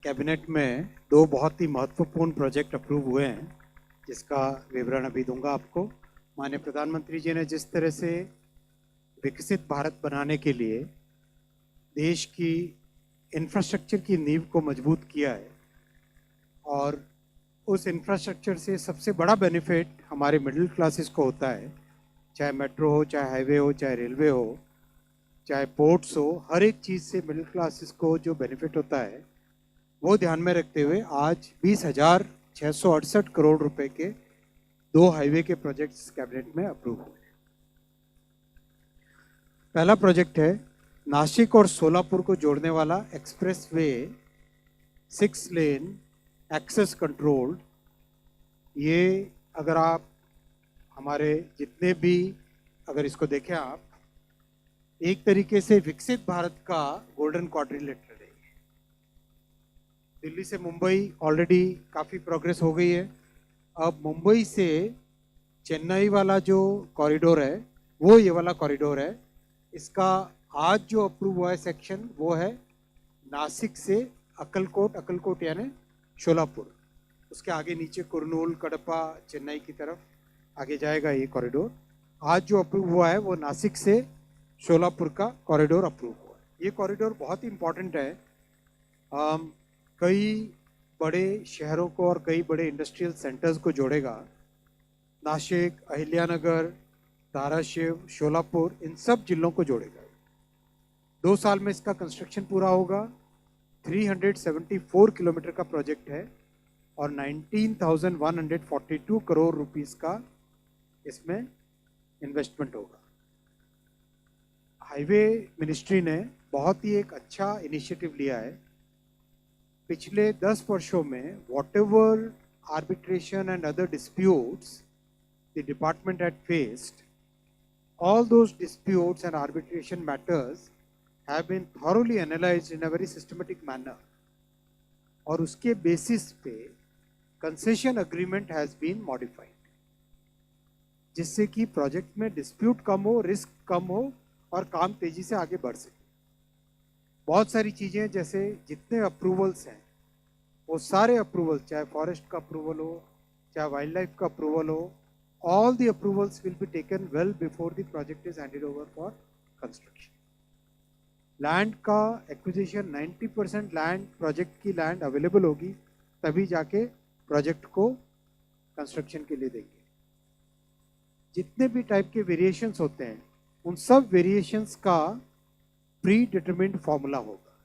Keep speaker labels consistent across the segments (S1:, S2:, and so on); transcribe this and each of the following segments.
S1: Cabinet में दो बहुत ही महत्वपूर्ण प्रोजेक्ट अप्रूव हुए हैं, जिसका विवरण अभी दूंगा आपको। माननीय प्रधानमंत्री जी ने जिस तरह से विकसित भारत बनाने के लिए देश की इंफ्रास्ट्रक्चर की नींव को मजबूत किया है, और उस इंफ्रास्ट्रक्चर से सबसे बड़ा बेनिफिट हमारे मिडिल क्लासेस को होता है। चाहे मेट्रो हो, चाहे हाईवे हो, चाहे रेलवे हो, चाहे पोर्ट्स हो, हर एक चीज़ से मिडिल क्लासेस को जो बेनिफिट होता है, वो ध्यान में रखते हुए आज 20,668 करोड़ रुपए के दो हाईवे के प्रोजेक्ट्स कैबिनेट में अप्रूव हुए। पहला प्रोजेक्ट है नासिक और सोलापुर को जोड़ने वाला express way 6 lane access controlled. ये अगर आप हमारे जितने भी अगर इसको देखें आप, एक तरीके से विकसित भारत का गोल्डन क्वाड्रिलेटरल है। दिल्ली से मुंबई ऑलरेडी काफ़ी प्रोग्रेस हो गई है। अब मुंबई से चेन्नई वाला जो कॉरिडोर है, वो ये वाला कॉरिडोर है। इसका आज जो अप्रूव हुआ है सेक्शन, वो है नासिक से अक्कलकोट, अक्कलकोट यानी शोलापुर, उसके आगे नीचे कुरनूल, कडपा, चेन्नई की तरफ आगे जाएगा ये कॉरिडोर। आज जो अप्रूव हुआ है वो नासिक से शोलापुर का कॉरिडोर अप्रूव हुआ है। ये कॉरिडोर बहुत ही इम्पोर्टेंट है। कई बड़े शहरों को और कई बड़े इंडस्ट्रियल सेंटर्स को जोड़ेगा। नासिक, अहिल्यानगर, धाराशिव, शोलापुर, इन सब जिलों को जोड़ेगा। 2 साल में इसका कंस्ट्रक्शन पूरा होगा। 374 किलोमीटर का प्रोजेक्ट है और 19,142 करोड़ रुपीस का इसमें इन्वेस्टमेंट होगा। हाईवे मिनिस्ट्री ने बहुत ही एक अच्छा इनिशिएटिव लिया है। पिछले 10 वर्षों में whatever arbitration and other disputes the department had faced, all those disputes and arbitration matters have been thoroughly analyzed in a very systematic manner, और उसके बेसिस पे concession agreement has been modified, जिससे कि प्रोजेक्ट में dispute कम हो, risk कम हो और काम तेजी से आगे बढ़ सके। बहुत सारी चीज़ें, जैसे जितने अप्रूवल्स हैं वो सारे अप्रूवल, चाहे फॉरेस्ट का अप्रूवल हो, चाहे वाइल्ड लाइफ का अप्रूवल हो, all the approvals will be taken well before the project is handed over for construction. Land का एक्विजिशन 90% लैंड, प्रोजेक्ट की लैंड अवेलेबल होगी तभी जाके प्रोजेक्ट को कंस्ट्रक्शन के लिए देंगे। जितने भी टाइप के वेरिएशंस होते हैं, उन सब वेरिएशंस का प्री डिटरमिन्ड फॉर्मूला होगा,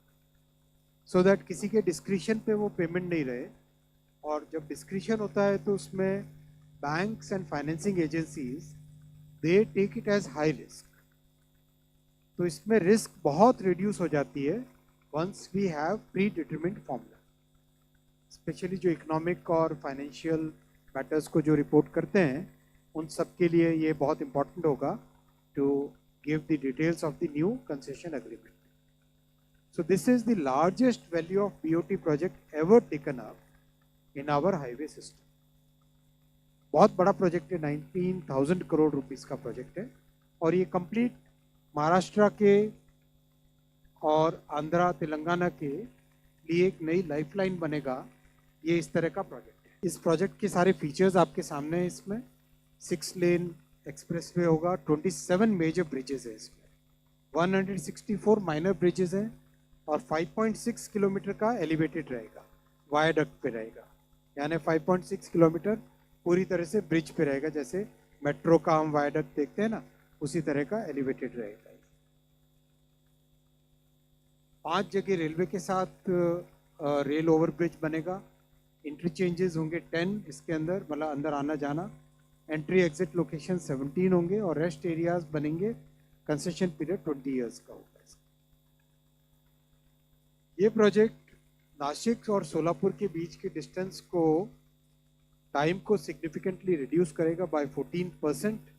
S1: सो दैट किसी के डिस्क्रिशन पे वो पेमेंट नहीं रहे। और जब डिस्क्रिशन होता है तो उसमें banks and financing agencies they take it as high risk, तो इसमें रिस्क बहुत रिड्यूस हो जाती है once we have pre determined formula. Specially जो इकोनॉमिक और फाइनेंशियल मैटर्स को जो रिपोर्ट करते हैं, उन सब के लिए ये बहुत इंपॉर्टेंट होगा to give the details of the new concession agreement. So this is the largest value of BOT project ever taken up in our highway system. बहुत बड़ा प्रोजेक्ट है, 19,000 करोड़ रुपीस का प्रोजेक्ट है, और ये कंप्लीट महाराष्ट्र के और आंध्रा, तेलंगाना के लिए एक नई लाइफलाइन बनेगा। ये इस तरह का प्रोजेक्ट है। इस प्रोजेक्ट के सारे फीचर्स आपके सामने हैं। इसमें 6 लेन एक्सप्रेसवे होगा, 27 मेजर ब्रिजेस है इसमें, 164 माइनर ब्रिजेस हैं, और 5.6 किलोमीटर का एलिवेटेड रहेगा, वायाडक्ट पे रहेगा। यानी 5.6 किलोमीटर पूरी तरह से ब्रिज पे रहेगा, जैसे मेट्रो का हम वायाडक्ट देखते हैं ना, उसी तरह का एलिवेटेड रहेगा। 5 जगह रेलवे के साथ रेल ओवरब्रिज बनेगा। इंटरचेंजेस होंगे 10 इसके अंदर, मतलब अंदर आना जाना। एंट्री एग्जिट लोकेशन 17 होंगे, और रेस्ट एरियाज बनेंगे। कंसेशन पीरियड 20 ईयर्स का होगा। ये प्रोजेक्ट नासिक और सोलापुर के बीच के डिस्टेंस को, टाइम को सिग्निफिकेंटली रिड्यूस करेगा। बाय 14%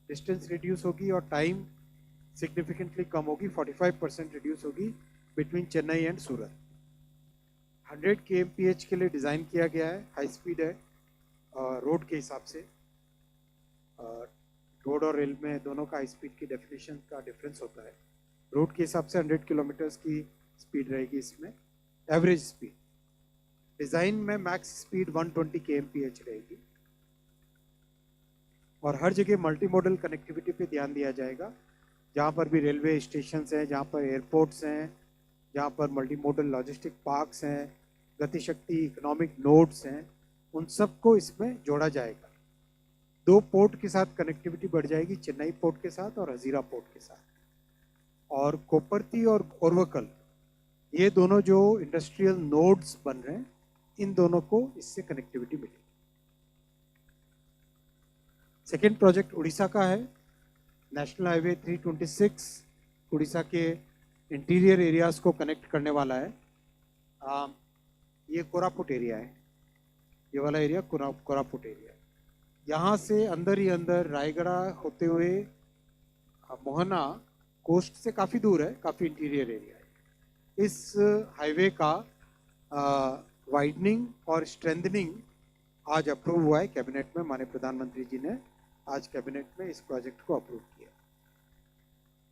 S1: डिस्टेंस रिड्यूस होगी, और टाइम सिग्निफिकेंटली कम होगी, 45% रिड्यूस होगी between Chennai and Surat. 100 kmph के लिए डिज़ाइन किया गया है, हाई स्पीड है रोड के हिसाब से। रोड और रेल में दोनों का हाई स्पीड की डेफिनेशन का डिफरेंस होता है। रोड के हिसाब से 100 किलोमीटर्स की स्पीड रहेगी इसमें, एवरेज स्पीड। डिज़ाइन में मैक्स स्पीड 120 kmph रहेगी और हर जगह मल्टी मॉडल कनेक्टिविटी पे ध्यान दिया जाएगा। जहाँ पर भी रेलवे स्टेशन हैं, जहाँ पर एयरपोर्ट्स हैं, जहाँ पर मल्टी मॉडल लॉजिस्टिक पार्क्स हैं, गतिशक्ति इकोनॉमिक नोड्स हैं, उन सबको इसमें जोड़ा जाएगा। 2 पोर्ट के साथ कनेक्टिविटी बढ़ जाएगी, चेन्नई पोर्ट के साथ और हजीरा पोर्ट के साथ। और कोपरती और ओरवकल, ये दोनों जो इंडस्ट्रियल नोड्स बन रहे हैं, इन दोनों को इससे कनेक्टिविटी मिलेगी। सेकेंड प्रोजेक्ट उड़ीसा का है, नेशनल हाईवे 326 उड़ीसा के इंटीरियर एरियाज को कनेक्ट करने वाला है। ये कोरापुट एरिया है, ये वाला एरिया कोरापुट एरिया। यहाँ से अंदर ही अंदर रायगढ़ होते हुए मोहना कोस्ट से काफ़ी दूर है, काफ़ी इंटीरियर एरिया है। इस हाईवे का वाइडनिंग और स्ट्रेंथनिंग आज अप्रूव हुआ है कैबिनेट में। माननीय प्रधानमंत्री जी ने आज कैबिनेट में इस प्रोजेक्ट को अप्रूव किया।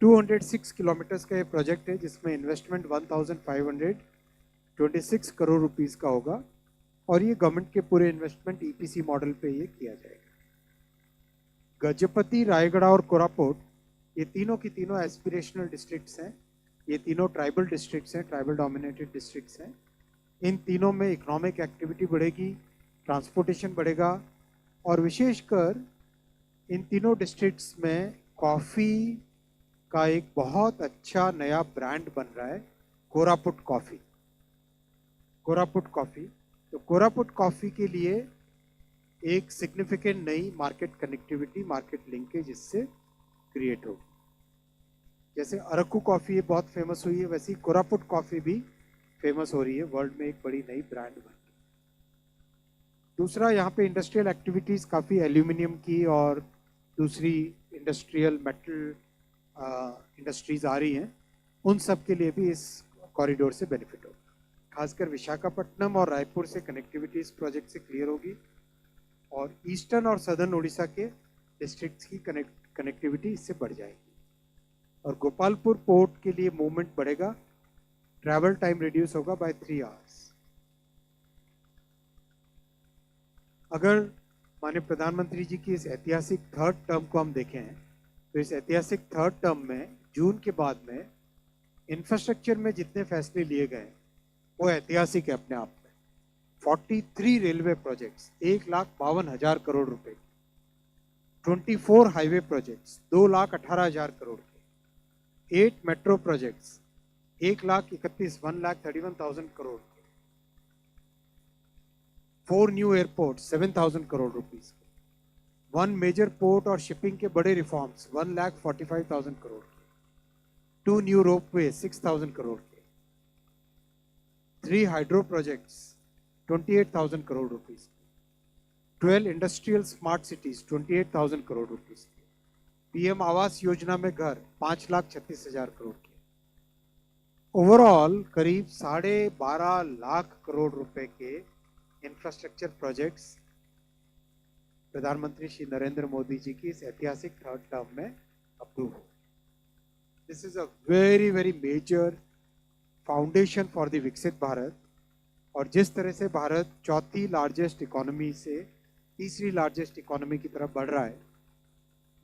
S1: 206 किलोमीटर्स का ये प्रोजेक्ट है, जिसमें इन्वेस्टमेंट 1526 करोड़ रुपीस का होगा और ये गवर्नमेंट के पूरे इन्वेस्टमेंट ईपीसी मॉडल पे ये किया जाएगा। गजपति, रायगढ़ और कोरापुट, ये तीनों की तीनों एस्पिरेशनल डिस्ट्रिक्ट्स हैं। ये तीनों ट्राइबल डिस्ट्रिक्ट्स हैं, ट्राइबल डोमिनेटेड डिस्ट्रिक्ट्स हैं। इन तीनों में इकोनॉमिक एक्टिविटी बढ़ेगी, ट्रांसपोर्टेशन बढ़ेगा और विशेषकर इन तीनों डिस्ट्रिक्ट्स में कॉफ़ी का एक बहुत अच्छा नया ब्रांड बन रहा है, कोरापुट कॉफ़ी। कोरापुट कॉफ़ी, तो कोरापुट कॉफ़ी के लिए एक सिग्निफिकेंट नई मार्केट कनेक्टिविटी, मार्केट लिंकेज इससे क्रिएट होगी। जैसे अरकू कॉफ़ी बहुत फेमस हुई है, वैसे ही कोरापुट कॉफ़ी भी फेमस हो रही है, वर्ल्ड में एक बड़ी नई ब्रांड बन रही है। दूसरा, यहाँ पे इंडस्ट्रियल एक्टिविटीज़ काफ़ी एल्यूमिनियम की और दूसरी इंडस्ट्रियल मेटल इंडस्ट्रीज आ रही हैं, उन सब के लिए भी इस कॉरिडोर से बेनिफिट होगा। खासकर विशाखापट्टनम और रायपुर से कनेक्टिविटी इस प्रोजेक्ट से क्लियर होगी और ईस्टर्न और सदर्न उड़ीसा के डिस्ट्रिक्ट्स की कनेक्टिविटी इससे बढ़ जाएगी और गोपालपुर पोर्ट के लिए मूवमेंट बढ़ेगा, ट्रैवल टाइम रिड्यूस होगा बाय 3 आवर्स। अगर माननीय प्रधानमंत्री जी की इस ऐतिहासिक थर्ड टर्म को हम देखें तो इस ऐतिहासिक थर्ड टर्म में जून के बाद में इंफ्रास्ट्रक्चर में जितने फैसले लिए गए वो ऐतिहासिक है अपने आप में। 43 रेलवे प्रोजेक्ट्स 1,52,000 करोड़ रुपए, 24 हाईवे प्रोजेक्ट्स 2,18,000 करोड़ के, 8 मेट्रो प्रोजेक्ट्स 1,31,000 करोड़ के, 4 new airport 7,000 crore rupees, 1 major port और शिपिंग के बड़े रिफॉर्म्स 1,45,000 करोड़ के, 2 न्यू रोपवे 6,000 करोड़ के, 3 hydro projects 28,000 crore rupees, 12 industrial smart cities 28,000 crore rupees के, पीएम आवास योजना में घर 5,36,000 करोड़ के। ओवरऑल करीब 12.5 लाख करोड़ रुपए के इंफ्रास्ट्रक्चर प्रोजेक्ट्स प्रधानमंत्री श्री नरेंद्र मोदी जी की इस ऐतिहासिक थर्ड टर्म में अप्रूव हो। This is a very very major foundation for the Viksit Bharat. और जिस तरह से भारत चौथी लार्जेस्ट इकोनॉमी से तीसरी लार्जेस्ट इकोनॉमी की तरफ बढ़ रहा है,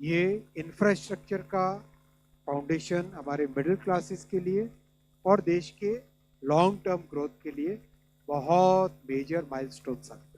S1: ये इंफ्रास्ट्रक्चर का फाउंडेशन हमारे मिडिल क्लासेस के लिए और देश के लॉन्ग टर्म ग्रोथ के लिए बहुत मेजर माइलस्टोन साबित